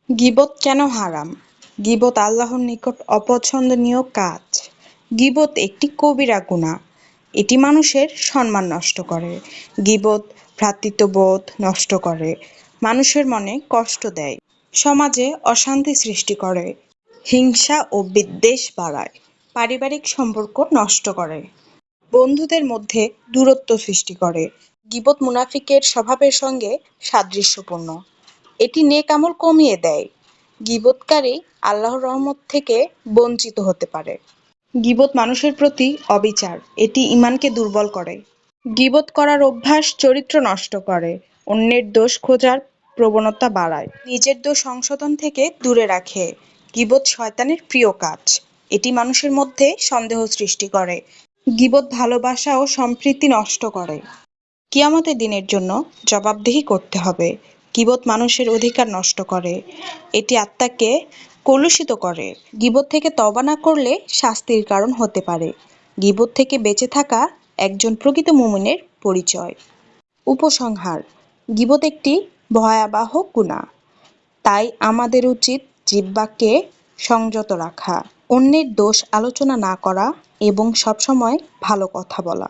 গীবত কেন হারাম? গীবত আল্লাহর নিকট অপছন্দনীয় কাজ। গীবত একটি কবিরা গুনাহ। এটি মানুষের সম্মান নষ্ট করে। গীবত ভ্রাতৃত্ববোধ নষ্ট করে, মানুষের মনে কষ্ট দেয়, সমাজে অশান্তি সৃষ্টি করে, হিংসা ও বিদ্বেষ বাড়ায়, পারিবারিক সম্পর্ক নষ্ট করে, বন্ধুদের মধ্যে দূরত্ব সৃষ্টি করে। গীবত মুনাফিকের স্বভাবের সঙ্গে সাদৃশ্যপূর্ণ। এটি নেক আমল কমিয়ে দেয়। গীবতকারী আল্লাহর রহমত থেকে বঞ্চিত হতে পারে। গীবত মানুষের প্রতি অবিচার। এটি ঈমানকে দুর্বল করে। গীবত করার অভ্যাস চরিত্র নষ্ট করে, অন্যের দোষ খোঁজার প্রবণতা বাড়ায়, নিজের দোষ সংশোধন থেকে দূরে রাখে। গীবত শয়তানের প্রিয় কাজ। এটি মানুষের মধ্যে সন্দেহ সৃষ্টি করে। গীবত ভালোবাসা ও সম্প্রীতি নষ্ট করে। কিয়ামতের দিনের জন্য জবাবদিহি করতে হবে। গীবত মানুষের অধিকার নষ্ট করে। এটি আত্মাকে কলুষিত করে। গীবত থেকে তওবা না করলে শাস্তির কারণ হতে পারে। গীবত থেকে বেঁচে থাকা একজন প্রকৃত মুমিনের পরিচয়। উপসংহার: গীবত একটি ভয়াবহ গুনাহ। তাই আমাদের উচিত জিহ্বাকে সংযত রাখা, অন্যের দোষ আলোচনা না করা এবং সবসময় ভালো কথা বলা।